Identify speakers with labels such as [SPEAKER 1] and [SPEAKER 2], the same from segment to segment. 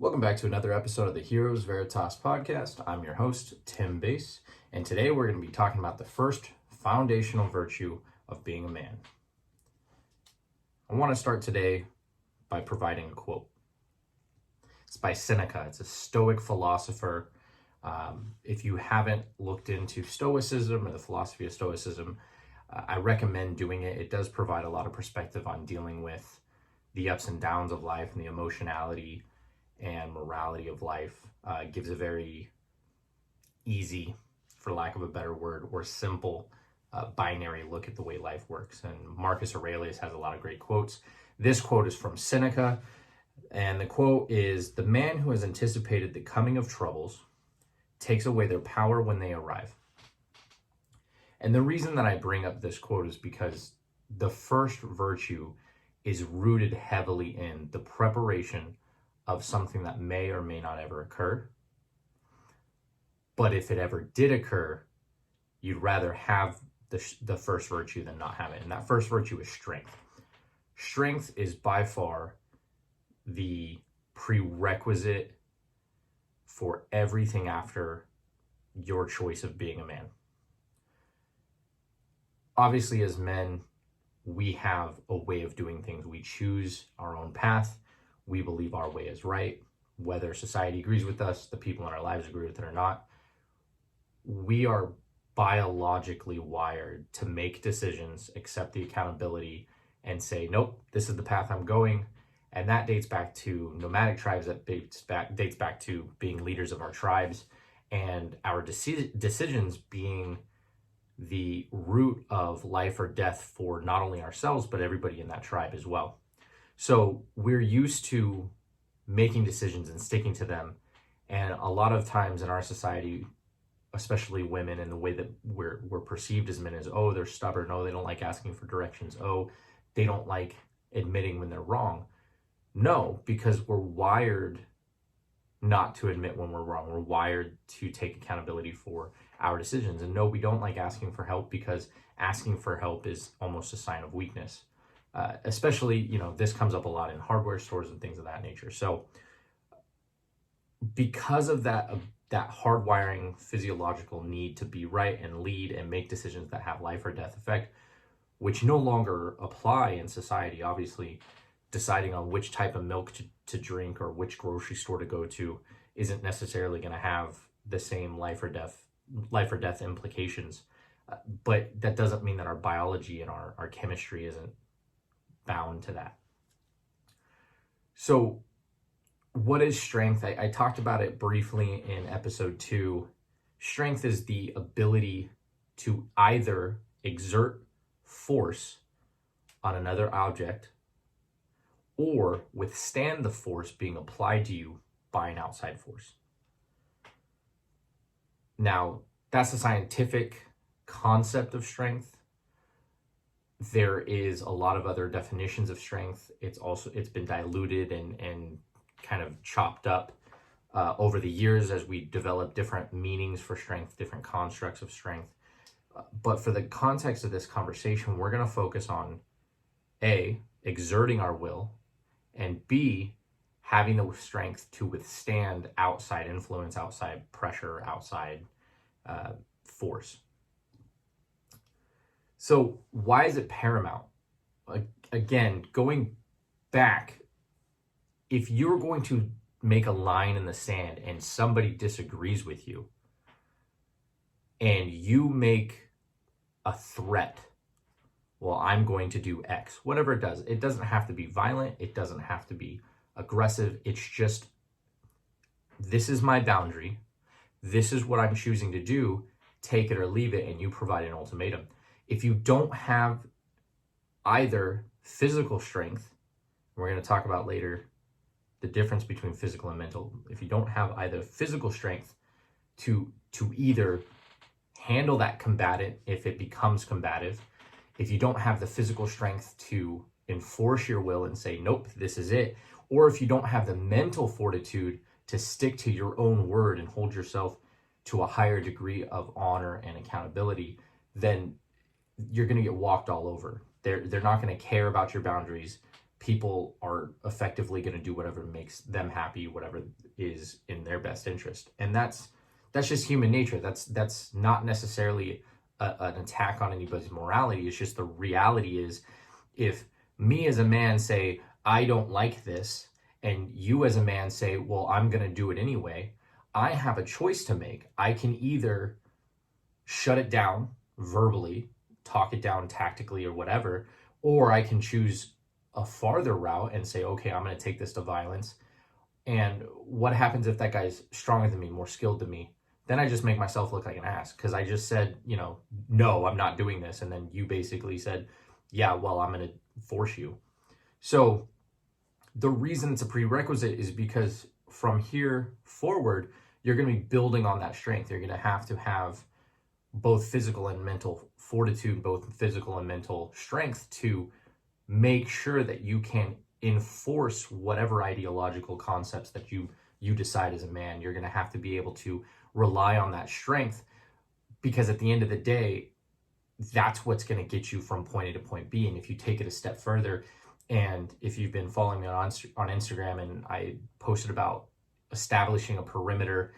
[SPEAKER 1] Welcome back to another episode of the Heroes Veritas podcast. I'm your host, Tim Bass, and today we're going to be talking about the first foundational virtue of being a man. I want to start today by providing a quote. It's by Seneca. It's a Stoic philosopher. If you haven't looked into Stoicism or the philosophy of Stoicism, I recommend doing it. It does provide a lot of perspective on dealing with the ups and downs of life and the emotionality and morality of life. Gives a very easy, for lack of a better word, or simple binary look at the way life works. And Marcus Aurelius has a lot of great quotes. This quote is from Seneca, and the quote is, "The man who has anticipated the coming of troubles takes away their power when they arrive." And the reason that I bring up this quote is because the first virtue is rooted heavily in the preparation of something that may or may not ever occur. But if it ever did occur, you'd rather have the first virtue than not have it. And that first virtue is strength. Strength is by far the prerequisite for everything after your choice of being a man. Obviously, as men, we have a way of doing things. We choose our own path. We believe our way is right, whether society agrees with us, the people in our lives agree with it or not. We are biologically wired to make decisions, accept the accountability, and say, nope, this is the path I'm going. And that dates back to nomadic tribes, that dates back to being leaders of our tribes, and our decisions being the root of life or death for not only ourselves, but everybody in that tribe as well. So we're used to making decisions and sticking to them. And a lot of times in our society, especially women, and the way that we're perceived as men is, oh, they're stubborn. Oh, they don't like asking for directions. Oh, they don't like admitting when they're wrong. No, because we're wired not to admit when we're wrong. We're wired to take accountability for our decisions. And no, we don't like asking for help, because asking for help is almost a sign of weakness. Especially, this comes up a lot in hardware stores and things of that nature. So because of that hardwiring physiological need to be right and lead and make decisions that have life or death effect, which no longer apply in society, obviously, deciding on which type of milk to drink or which grocery store to go to isn't necessarily going to have the same life or death implications. But that doesn't mean that our biology and our chemistry isn't bound to that. So what is strength? I talked about it briefly in episode 2. Strength is the ability to either exert force on another object or withstand the force being applied to you by an outside force. Now, that's a scientific concept of strength. There is a lot of other definitions of strength. It's been diluted and kind of chopped up over the years as we develop different meanings for strength, different constructs of strength. But for the context of this conversation, we're going to focus on A, exerting our will, and B, having the strength to withstand outside influence, outside pressure, outside force. So why is it paramount? Again, going back, if you're going to make a line in the sand and somebody disagrees with you and you make a threat, well, I'm going to do X, whatever it does. It doesn't have to be violent. It doesn't have to be aggressive. It's just, this is my boundary. This is what I'm choosing to do. Take it or leave it, and you provide an ultimatum. If you don't have either physical strength, we're going to talk about later the difference between physical and mental. If you don't have either physical strength to either handle that combatant if it becomes combative, if you don't have the physical strength to enforce your will and say, nope, this is it, or if you don't have the mental fortitude to stick to your own word and hold yourself to a higher degree of honor and accountability, then you're going to get walked all over. They're not going to care about your boundaries. people are effectively going to do whatever makes them happy, whatever is in their best interest. And that's just human nature. That's not necessarily an attack on anybody's morality. It's just the reality is, if me as a man say, I don't like this, and you as a man say, well, I'm going to do it anyway, I have a choice to make. I can either shut it down verbally, talk it down tactically or whatever, or I can choose a farther route and say, okay, I'm going to take this to violence. And what happens if that guy's stronger than me, more skilled than me? Then I just make myself look like an ass, because I just said, no, I'm not doing this. And then you basically said, yeah, well, I'm going to force you. So the reason it's a prerequisite is because from here forward, you're going to be building on that strength. You're going to have both physical and mental fortitude, both physical and mental strength to make sure that you can enforce whatever ideological concepts that you decide as a man. You're going to have to be able to rely on that strength, because at the end of the day, that's what's going to get you from point A to point B. And if you take it a step further, and if you've been following me on Instagram, and I posted about establishing a perimeter,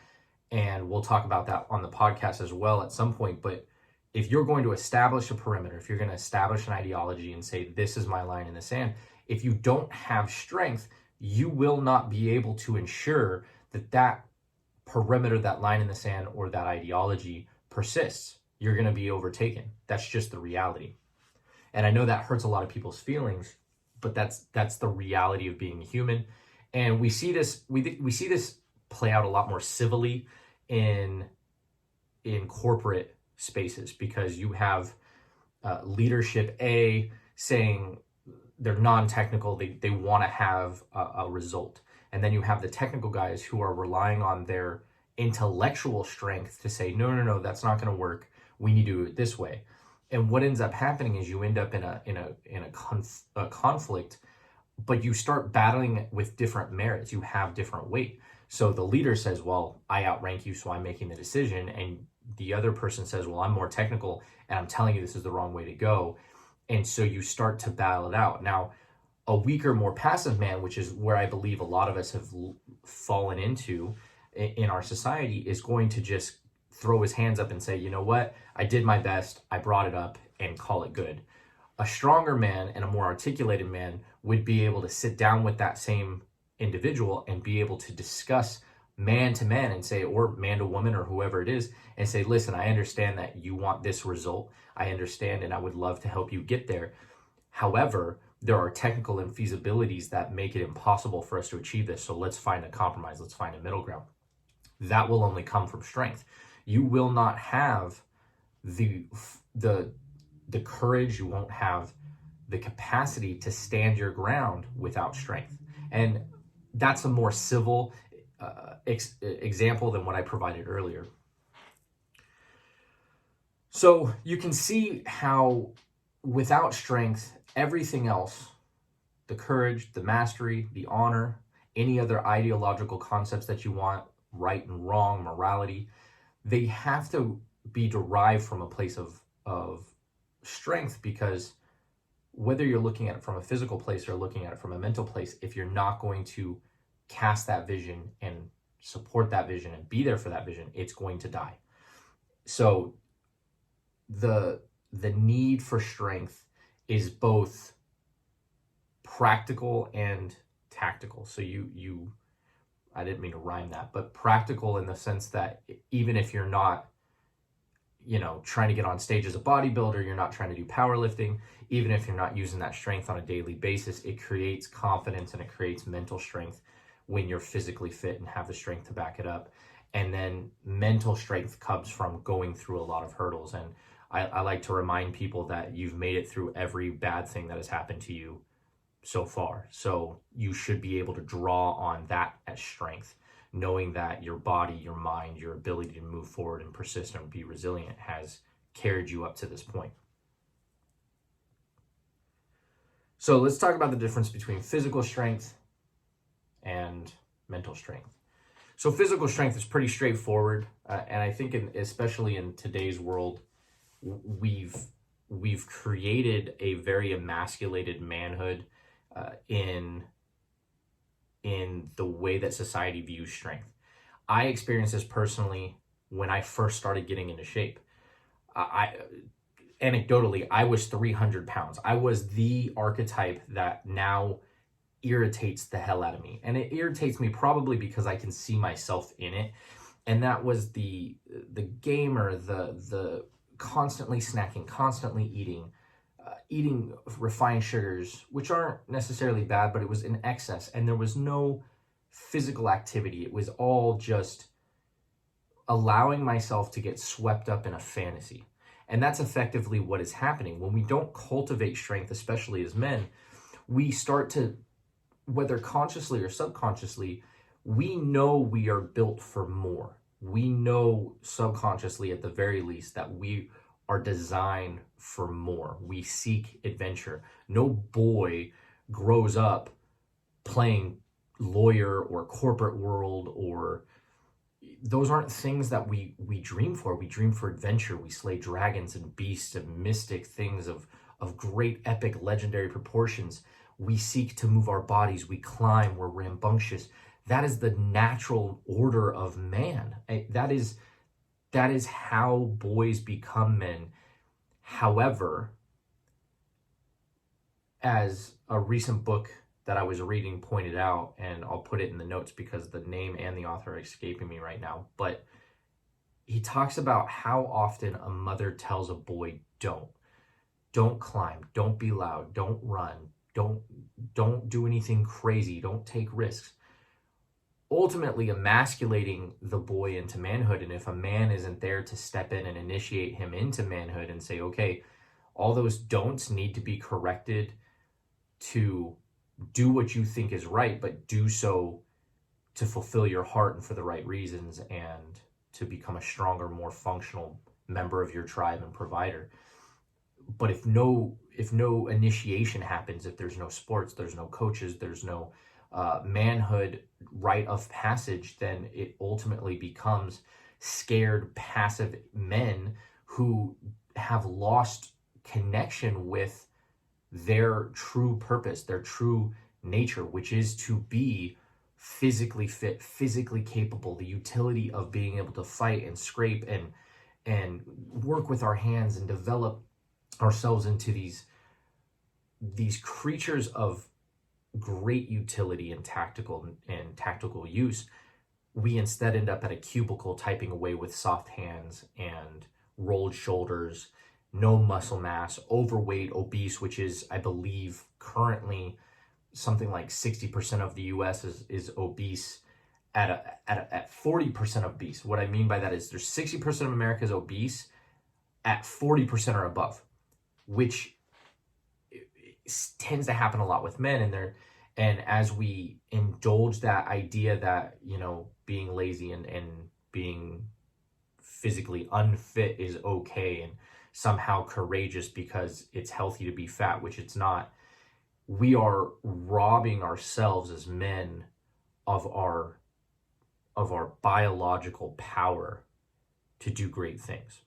[SPEAKER 1] and we'll talk about that on the podcast as well at some point. But if you're going to establish a perimeter, if you're going to establish an ideology and say, this is my line in the sand, if you don't have strength, you will not be able to ensure that that perimeter, that line in the sand, or that ideology persists. You're going to be overtaken. That's just the reality. And I know that hurts a lot of people's feelings, but that's the reality of being human. And we see this play out a lot more civilly in corporate spaces, because you have leadership A saying they're non-technical, they want to have a result. And then you have the technical guys who are relying on their intellectual strength to say, no, that's not going to work. We need to do it this way. And what ends up happening is you end up in a conflict, but you start battling with different merits. You have different weight. So the leader says, well, I outrank you, so I'm making the decision. And the other person says, well, I'm more technical, and I'm telling you this is the wrong way to go. And so you start to battle it out. Now, a weaker, more passive man, which is where I believe a lot of us have fallen into in our society, is going to just throw his hands up and say, you know what, I did my best, I brought it up, and call it good. A stronger man and a more articulated man would be able to sit down with that same individual and be able to discuss man to man and say, or man to woman, or whoever it is, and say, listen, I understand that you want this result. I understand, and I would love to help you get there. However, there are technical infeasibilities that make it impossible for us to achieve this. So let's find a compromise. Let's find a middle ground. That will only come from strength. You will not have the courage. You won't have the capacity to stand your ground without strength. And that's a more civil example than what I provided earlier. So you can see how without strength, everything else, the courage, the mastery, the honor, any other ideological concepts that you want, right and wrong, morality, they have to be derived from a place of strength, because whether you're looking at it from a physical place or looking at it from a mental place, if you're not going to cast that vision and support that vision and be there for that vision, it's going to die. So the need for strength is both practical and tactical. So I didn't mean to rhyme that, but practical in the sense that even if you're not, trying to get on stage as a bodybuilder, you're not trying to do powerlifting, even if you're not using that strength on a daily basis, it creates confidence and it creates mental strength when you're physically fit and have the strength to back it up. And then mental strength comes from going through a lot of hurdles. And I like to remind people that you've made it through every bad thing that has happened to you so far. So you should be able to draw on that as strength, knowing that your body, your mind, your ability to move forward and persist and be resilient has carried you up to this point. So let's talk about the difference between physical strength and mental strength. So physical strength is pretty straightforward. And I think especially in today's world, we've created a very emasculated manhood in the way that society views strength. I experienced this personally when I first started getting into shape. I Anecdotally, I was 300 pounds. I was the archetype that now irritates the hell out of me. And it irritates me probably because I can see myself in it. And that was the gamer, the constantly snacking, constantly eating refined sugars, which aren't necessarily bad, but it was in excess. And there was no physical activity. It was all just allowing myself to get swept up in a fantasy. And that's effectively what is happening. When we don't cultivate strength, especially as men, we start to, whether consciously or subconsciously, we know we are built for more. We know subconsciously, at the very least, that we are designed for more. We seek adventure. No boy grows up playing lawyer or corporate world, or those aren't things that we dream for. We dream for adventure. We slay dragons and beasts and mystic things of great epic legendary proportions. We seek to move our bodies. We climb. We're rambunctious. That is the natural order of man. That is how boys become men. However, as a recent book that I was reading pointed out, and I'll put it in the notes because the name and the author are escaping me right now, but he talks about how often a mother tells a boy, don't climb, don't be loud, don't run, don't do anything crazy, don't take risks, ultimately emasculating the boy into manhood. And if a man isn't there to step in and initiate him into manhood and say, okay, all those don'ts need to be corrected to do what you think is right, but do so to fulfill your heart and for the right reasons, and to become a stronger, more functional member of your tribe and provider. But if no initiation happens, if there's no sports, there's no coaches, there's no manhood rite of passage, then it ultimately becomes scared, passive men who have lost connection with their true purpose, their true nature, which is to be physically fit, physically capable, the utility of being able to fight and scrape and work with our hands and develop ourselves into these creatures of great utility and tactical use. We instead end up at a cubicle typing away with soft hands and rolled shoulders, no muscle mass, overweight, obese, which is, I believe, currently something like 60% of the US is obese at 40% obese. What I mean by that is there's 60% of America is obese at 40% or above, which tends to happen a lot with men. And as we indulge that idea that, being lazy and being physically unfit is okay and somehow courageous because it's healthy to be fat, which it's not, we are robbing ourselves as men of our biological power to do great things.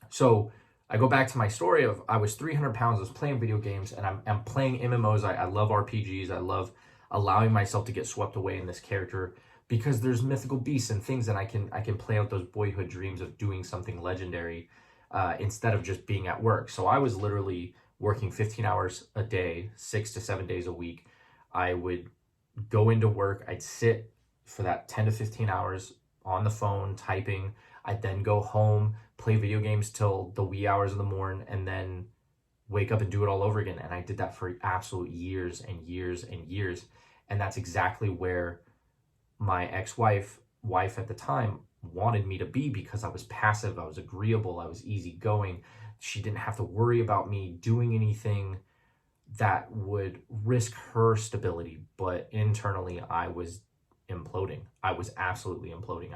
[SPEAKER 1] So I go back to my story of I was 300 pounds, I was playing video games, and I'm playing MMOs. I love RPGs. I love allowing myself to get swept away in this character because there's mythical beasts and things, and I can play out those boyhood dreams of doing something legendary instead of just being at work. So I was literally working 15 hours a day, 6 to 7 days a week. I would go into work. I'd sit for that 10 to 15 hours on the phone typing. I'd then go home, play video games till the wee hours of the morning, and then wake up and do it all over again. And I did that for absolute years and years and years. And that's exactly where my ex-wife at the time wanted me to be, because I was passive, I was agreeable, I was easygoing. She didn't have to worry about me doing anything that would risk her stability. But internally, I was imploding. I was absolutely imploding.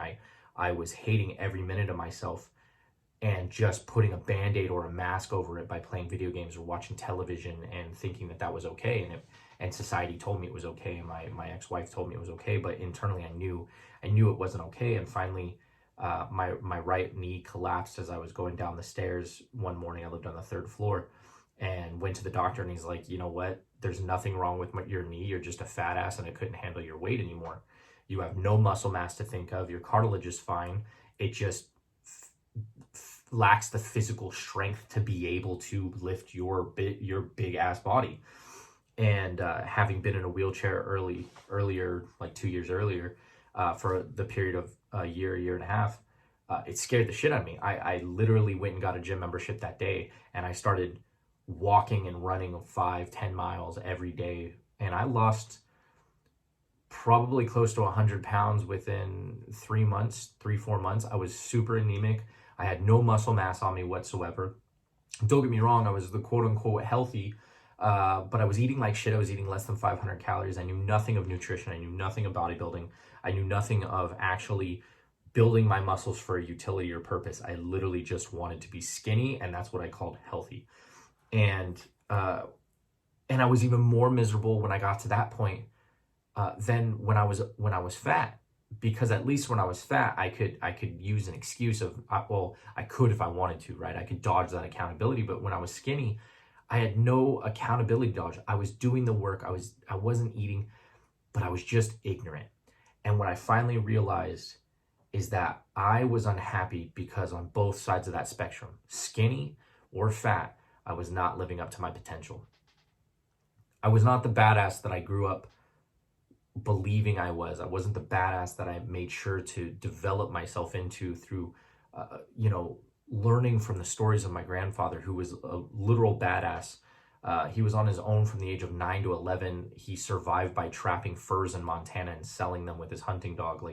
[SPEAKER 1] I was hating every minute of myself and just putting a Band-Aid or a mask over it by playing video games or watching television and thinking that was okay. And society told me it was okay, and my ex-wife told me it was okay, but internally I knew it wasn't okay. And finally, my right knee collapsed as I was going down the stairs one morning. I lived on the third floor, and went to the doctor, and he's like, you know what? There's nothing wrong with your knee. You're just a fat ass and it couldn't handle your weight anymore. You have no muscle mass to think of. Your cartilage is fine. It just lacks the physical strength to be able to lift your big ass body. And having been in a wheelchair earlier, like 2 years earlier, for the period of a year and a half, it scared the shit out of me. I literally went and got a gym membership that day, and I started walking and running 5-10 miles every day, and I lost probably close to 100 pounds within 3 months, 4 months. I was super anemic. I had no muscle mass on me whatsoever. Don't get me wrong, I was the quote unquote healthy, but I was eating like shit. I was eating less than 500 calories. I knew nothing of nutrition. I knew nothing of bodybuilding. I knew nothing of actually building my muscles for a utility or purpose. I literally just wanted to be skinny, and that's what I called healthy. And I was even more miserable when I got to that point than when I was fat, because at least when I was fat, I could use an excuse of, well, I could if I wanted to, right? I could dodge that accountability. But when I was skinny, I had no accountability dodge. I was doing the work. I wasn't eating, but I was just ignorant. And what I finally realized is that I was unhappy because on both sides of that spectrum, skinny or fat, I was not living up to my potential. I was not the badass that I grew up believing I was. I wasn't the badass that I made sure to develop myself into through, learning from the stories of my grandfather, who was a literal badass. He was on his own from the age of 9 to 11. He survived by trapping furs in Montana and selling them with his hunting dog.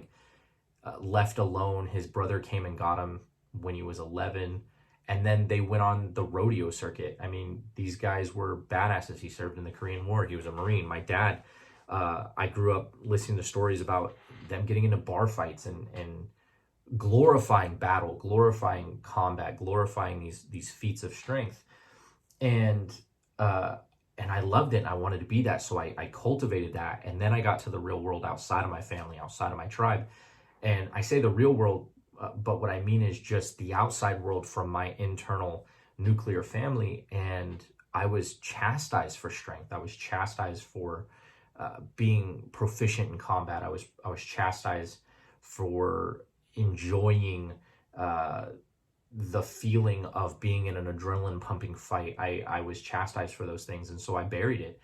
[SPEAKER 1] Left alone, his brother came and got him when he was 11. And then they went on the rodeo circuit. I mean, these guys were badasses. He served in the Korean War. He was a Marine. My dad, I grew up listening to stories about them getting into bar fights and glorifying battle, glorifying combat, glorifying these feats of strength. And I loved it. And I wanted to be that. So I cultivated that. And then I got to the real world outside of my family, outside of my tribe. And I say the real world, but what I mean is just the outside world from my internal nuclear family. And I was chastised for strength. I was chastised for being proficient in combat. I was chastised for enjoying the feeling of being in an adrenaline pumping fight. I was chastised for those things. And so I buried it,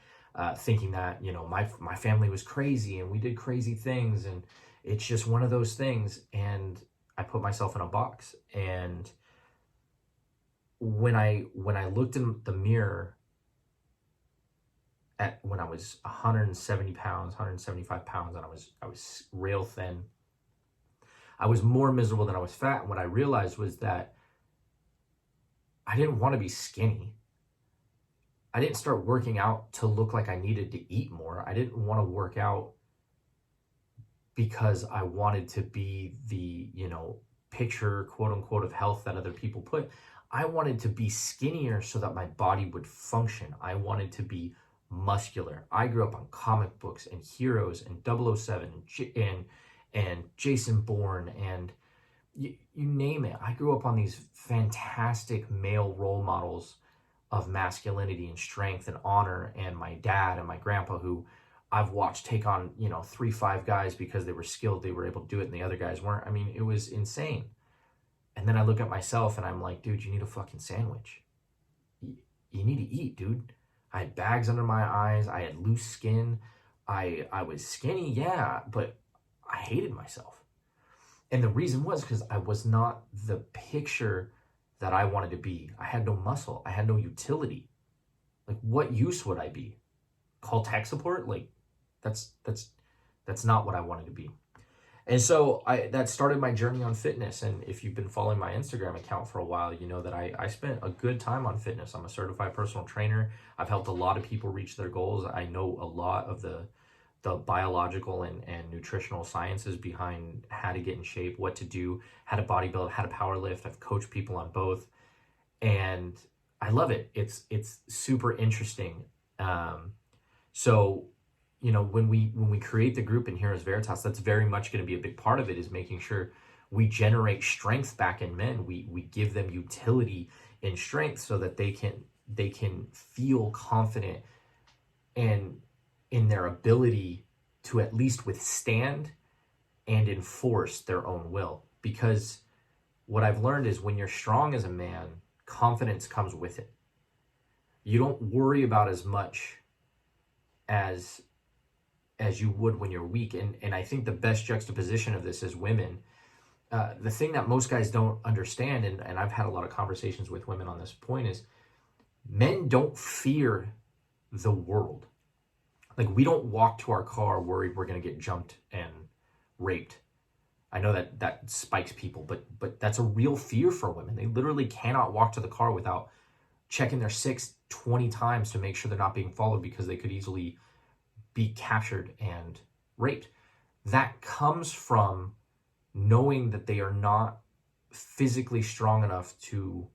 [SPEAKER 1] thinking that, my family was crazy and we did crazy things. And it's just one of those things. And I put myself in a box. And when I looked in the mirror when I was 170 pounds, 175 pounds, and I was rail thin, I was more miserable than I was fat. And what I realized was that I didn't want to be skinny. I didn't start working out to look like I needed to eat more. I didn't want to work out because I wanted to be the, picture, quote unquote, of health that other people put. I wanted to be skinnier so that my body would function. I wanted to be muscular. I grew up on comic books and heroes and 007 and Jason Bourne and you name it. I grew up on these fantastic male role models of masculinity and strength and honor, and my dad and my grandpa, who I've watched take on, 3-5 guys because they were skilled, they were able to do it, and the other guys weren't. I mean, it was insane. And then I look at myself and I'm like, dude, you need a fucking sandwich. You need to eat, dude. I had bags under my eyes. I had loose skin. I was skinny, yeah, but I hated myself. And the reason was because I was not the picture that I wanted to be. I had no muscle. I had no utility. Like, what use would I be? Call tech support? Like, that's not what I wanted to be. And so that started my journey on fitness. And if you've been following my Instagram account for a while, you know that I spent a good time on fitness. I'm a certified personal trainer. I've helped a lot of people reach their goals. I know a lot of the biological and nutritional sciences behind how to get in shape, what to do, how to bodybuild, how to power lift. I've coached people on both. And I love it. It's super interesting. So, when we create the group in Heroes Veritas, that's very much going to be a big part of it, is making sure we generate strength back in men. We give them utility in strength so that they can they can feel confident and in their ability to at least withstand and enforce their own will. Because what I've learned is when you're strong as a man, confidence comes with it. You don't worry about as much as you would when you're weak. And I think the best juxtaposition of this is women. The thing that most guys don't understand, and I've had a lot of conversations with women on this point, is men don't fear the world. Like, we don't walk to our car worried we're going to get jumped and raped. I know that spikes people, but that's a real fear for women. They literally cannot walk to the car without checking their 20 times to make sure they're not being followed, because they could easily be captured and raped. That comes from knowing that they are not physically strong enough to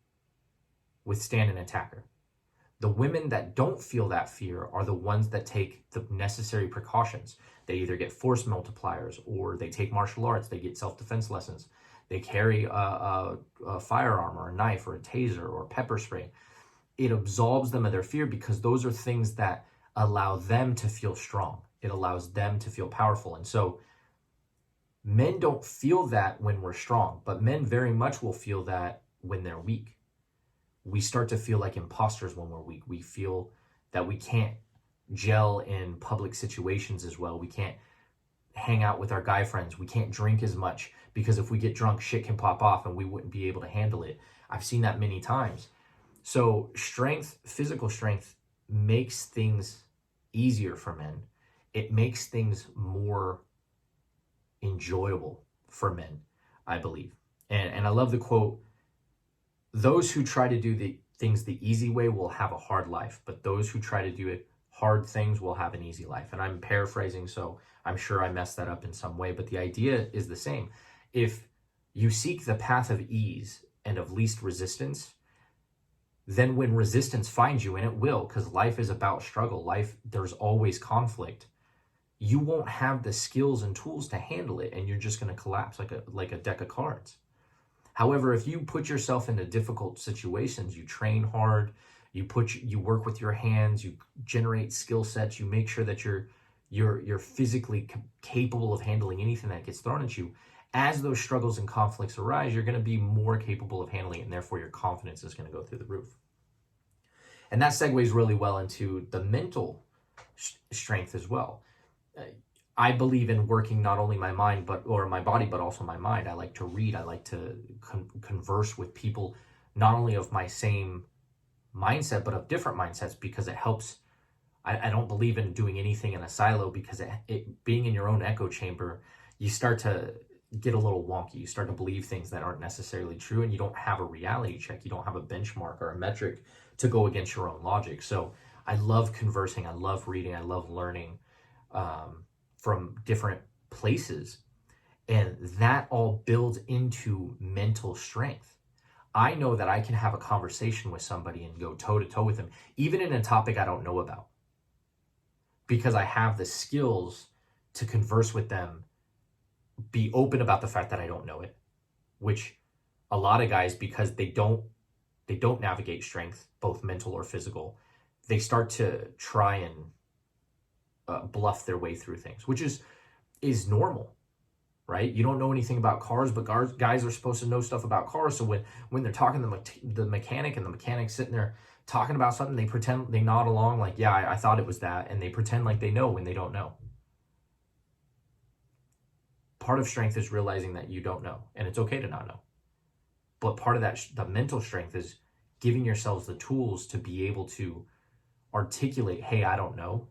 [SPEAKER 1] withstand an attacker. The women that don't feel that fear are the ones that take the necessary precautions. They either get force multipliers, or they take martial arts, they get self-defense lessons, they carry a firearm or a knife or a taser or pepper spray. It absolves them of their fear, because those are things that allow them to feel strong. It allows them to feel powerful. And so men don't feel that when we're strong, but men very much will feel that when they're weak. We start to feel like imposters when we're weak. We feel that we can't gel in public situations as well. We can't hang out with our guy friends. We can't drink as much, because if we get drunk, shit can pop off and we wouldn't be able to handle it. I've seen that many times. So strength, physical strength, makes things easier for men. It makes things more enjoyable for men, I believe. And I love the quote, "Those who try to do the things the easy way will have a hard life, but those who try to do it hard things will have an easy life." And I'm paraphrasing, so I'm sure I messed that up in some way, but the idea is the same. If you seek the path of ease and of least resistance, then when resistance finds you, and it will, because life is about struggle, there's always conflict, you won't have the skills and tools to handle it, and you're just going to collapse like a deck of cards. However, if you put yourself into difficult situations, you train hard, you work with your hands, you generate skill sets, you make sure that you're physically capable of handling anything that gets thrown at you. As those struggles and conflicts arise, you're going to be more capable of handling it, and therefore your confidence is going to go through the roof. And that segues really well into the mental strength as well. I believe in working not only my mind or my body, but also my mind. I like to read. I like to converse with people, not only of my same mindset, but of different mindsets, because it helps. I don't believe in doing anything in a silo, because it being in your own echo chamber, you start to get a little wonky. You start to believe things that aren't necessarily true, and you don't have a reality check. You don't have a benchmark or a metric to go against your own logic. So I love conversing. I love reading. I love learning from different places. And that all builds into mental strength. I know that I can have a conversation with somebody and go toe to toe with them, even in a topic I don't know about, because I have the skills to converse with them, be open about the fact that I don't know it, which a lot of guys, because they don't navigate strength, both mental or physical, they start to try and bluff their way through things, which is normal, right? You don't know anything about cars, but guys are supposed to know stuff about cars. So when they're talking to the mechanic, and the mechanic's sitting there talking about something, they nod along like, yeah, I thought it was that, and they pretend like they know when they don't know. Part of strength is realizing that you don't know, and it's okay to not know. But part of that, the mental strength, is giving yourselves the tools to be able to articulate, hey, I don't know,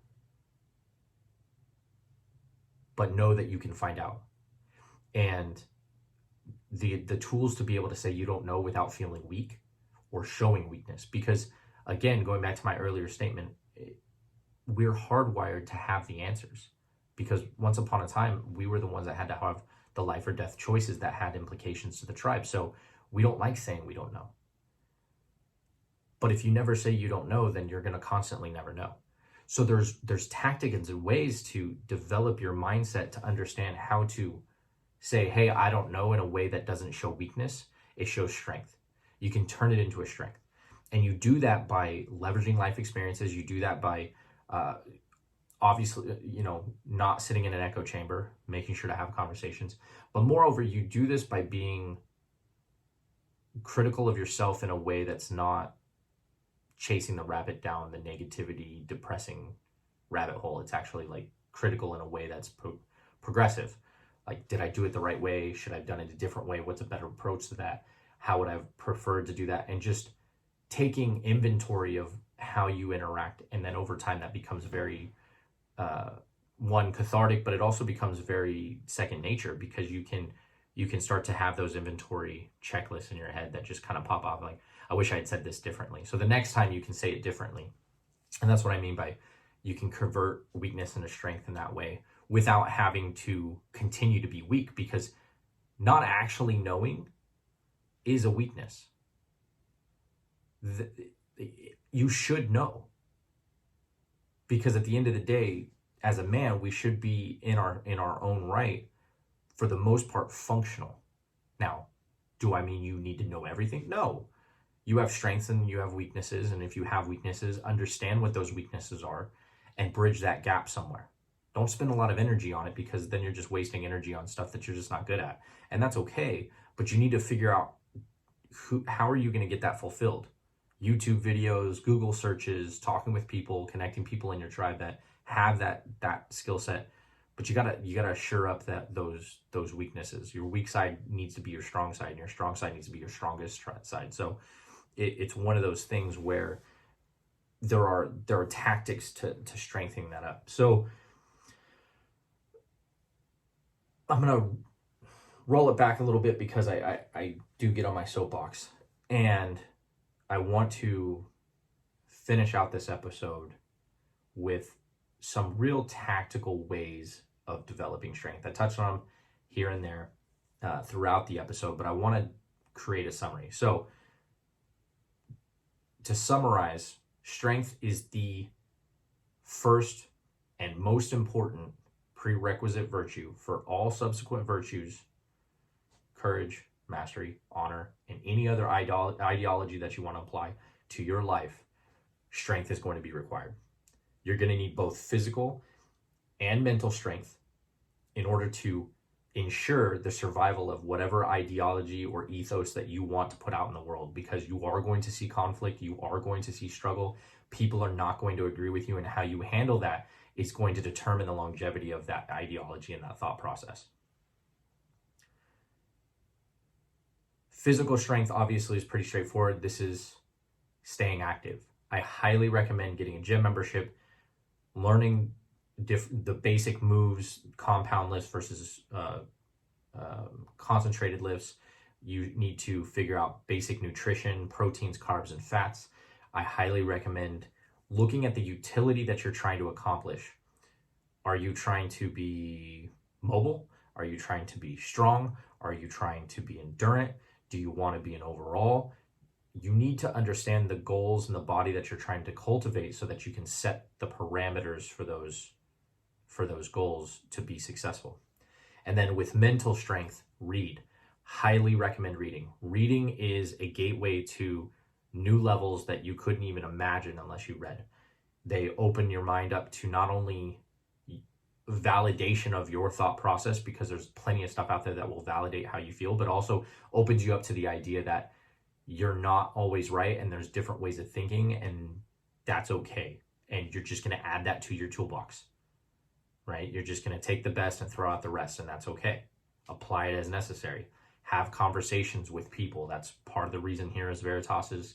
[SPEAKER 1] but know that you can find out. And the tools to be able to say you don't know without feeling weak or showing weakness. Because again, going back to my earlier statement, we're hardwired to have the answers, because once upon a time, we were the ones that had to have the life or death choices that had implications to the tribe. So we don't like saying we don't know. But if you never say you don't know, then you're going to constantly never know. So there's tactics and ways to develop your mindset to understand how to say, hey, I don't know, in a way that doesn't show weakness. It shows strength. You can turn it into a strength. And you do that by leveraging life experiences. You do that by uh, obviously, not sitting in an echo chamber, making sure to have conversations. But moreover, you do this by being critical of yourself in a way that's not chasing the rabbit down the negativity, depressing rabbit hole. It's actually like critical in a way that's progressive. Like, did I do it the right way? Should I have done it a different way? What's a better approach to that? How would I have preferred to do that? And just taking inventory of how you interact. And then over time, that becomes very, one, cathartic, but it also becomes very second nature, because you can start to have those inventory checklists in your head that just kind of pop off, like, I wish I had said this differently. So the next time you can say it differently. And that's what I mean by you can convert weakness into strength in that way without having to continue to be weak, because not actually knowing is a weakness. You should know, because at the end of the day, as a man, we should be in our own right, for the most part, functional. Now, do I mean you need to know everything? No. You have strengths and you have weaknesses, and if you have weaknesses, understand what those weaknesses are and bridge that gap somewhere. Don't spend a lot of energy on it, because then you're just wasting energy on stuff that you're just not good at. And that's okay, but you need to figure out how are you going to get that fulfilled? YouTube videos, Google searches, talking with people, connecting people in your tribe that have that skill set. But you gotta shore up those weaknesses. Your weak side needs to be your strong side, and your strong side needs to be your strongest side. So it's one of those things where there are tactics to strengthening that up. So I'm gonna roll it back a little bit, because I do get on my soapbox, and I want to finish out this episode with some real tactical ways of developing strength. I touched on them here and there throughout the episode, but I want to create a summary. So to summarize, strength is the first and most important prerequisite virtue for all subsequent virtues: courage, mastery, honor, and any other ideology that you want to apply to your life. Strength is going to be required. You're going to need both physical and mental strength in order to ensure the survival of whatever ideology or ethos that you want to put out in the world, because you are going to see conflict, you are going to see struggle. People are not going to agree with you, and how you handle that is going to determine the longevity of that ideology and that thought process. Physical strength obviously is pretty straightforward. This is staying active. I highly recommend getting a gym membership, learning the basic moves, compound lifts versus concentrated lifts. You need to figure out basic nutrition, proteins, carbs, and fats. I highly recommend looking at the utility that you're trying to accomplish. Are you trying to be mobile? Are you trying to be strong? Are you trying to be endurant? Do you want to be an overall? You need to understand the goals and the body that you're trying to cultivate, so that you can set the parameters for those goals to be successful. And then with mental strength, read. Highly recommend reading. Reading is a gateway to new levels that you couldn't even imagine unless you read. They open your mind up to not only validation of your thought process, because there's plenty of stuff out there that will validate how you feel, but also opens you up to the idea that you're not always right, and there's different ways of thinking, and that's okay. And you're just going to add that to your toolbox, right? You're just going to take the best and throw out the rest, and that's okay. Apply it as necessary. Have conversations with people. That's part of the reason here is Veritas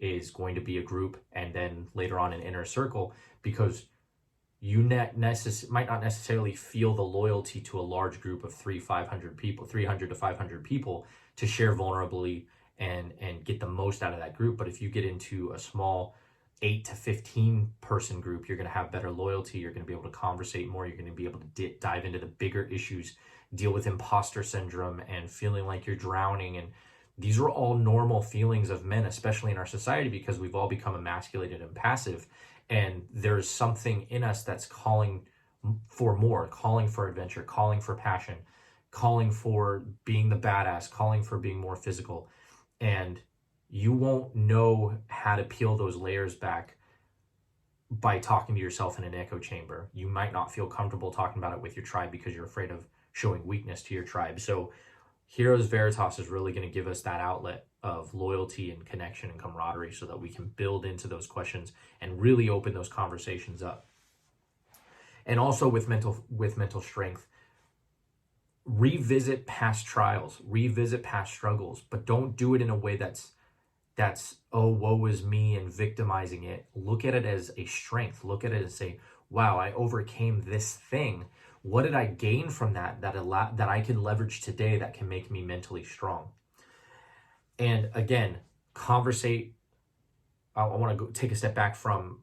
[SPEAKER 1] is going to be a group, and then later on an inner circle, because you might not necessarily feel the loyalty to a large group of 300 to 500 people to share vulnerably and get the most out of that group. But if you get into a small 8 to 15 person group, you're going to have better loyalty. You're going to be able to conversate more. You're going to be able to dive into the bigger issues, deal with imposter syndrome and feeling like you're drowning. And these are all normal feelings of men, especially in our society, because we've all become emasculated and passive. And there's something in us that's calling for more, calling for adventure, calling for passion, calling for being the badass, calling for being more physical. And You won't know how to peel those layers back by talking to yourself in an echo chamber. You might not feel comfortable talking about it with your tribe because you're afraid of showing weakness to your tribe. So Heroes Veritas is really going to give us that outlet of loyalty and connection and camaraderie so that we can build into those questions and really open those conversations up. And also with mental strength, revisit past trials, revisit past struggles, but don't do it in a way that's oh, woe is me and victimizing it. Look at it as a strength. Look at it and say, wow, I overcame this thing. What did I gain from that that I can leverage today that can make me mentally strong? And again, conversate. I want to take a step back from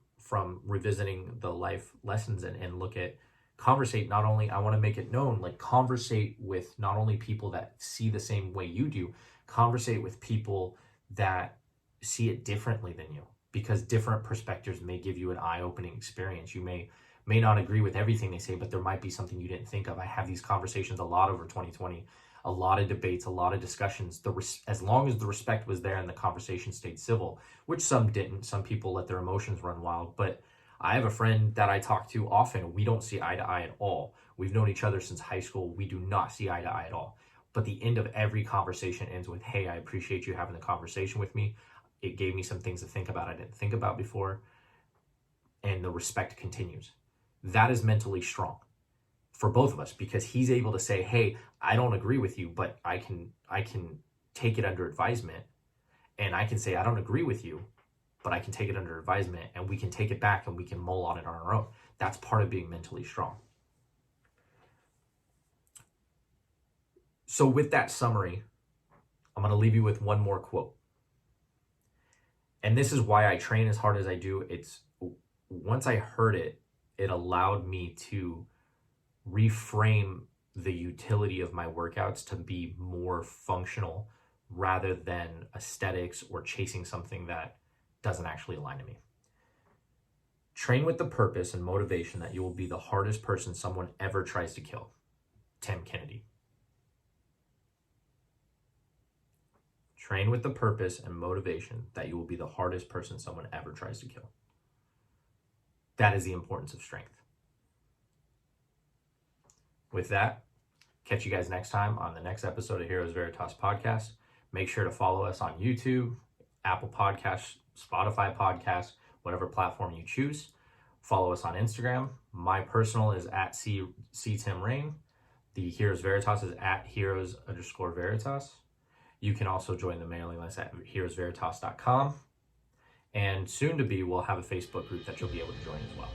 [SPEAKER 1] revisiting the life lessons and look at conversate. Not only, I want to make it known, like conversate with not only people that see the same way you do, conversate with people that see it differently than you, because different perspectives may give you an eye-opening experience. You may not agree with everything they say, but there might be something you didn't think of. I have these conversations a lot over 2020, a lot of debates, a lot of discussions. As long as the respect was there and the conversation stayed civil, which some didn't. Some people let their emotions run wild. But I have a friend that I talk to often. We don't see eye to eye at all. We've known each other since high school. We do not see eye to eye at all. But the end of every conversation ends with, hey, I appreciate you having the conversation with me. It gave me some things to think about I didn't think about before. And the respect continues. That is mentally strong for both of us, because he's able to say, hey, I don't agree with you, but I can take it under advisement. And I can say, I don't agree with you, but I can take it under advisement, and we can take it back and we can mull on it on our own. That's part of being mentally strong. So with that summary, I'm going to leave you with one more quote. And this is why I train as hard as I do. It's once I heard it, it allowed me to reframe the utility of my workouts to be more functional rather than aesthetics or chasing something that doesn't actually align to me. Train with the purpose and motivation that you will be the hardest person someone ever tries to kill. Tim Kennedy. Train with the purpose and motivation that you will be the hardest person someone ever tries to kill. That is the importance of strength. With that, catch you guys next time on the next episode of Heroes Veritas podcast. Make sure to follow us on YouTube, Apple Podcasts, Spotify Podcasts, whatever platform you choose. Follow us on Instagram. My personal is at CTimRain. The Heroes Veritas is at Heroes_Veritas. You can also join the mailing list at heroesveritas.com. And soon to be, we'll have a Facebook group that you'll be able to join as well.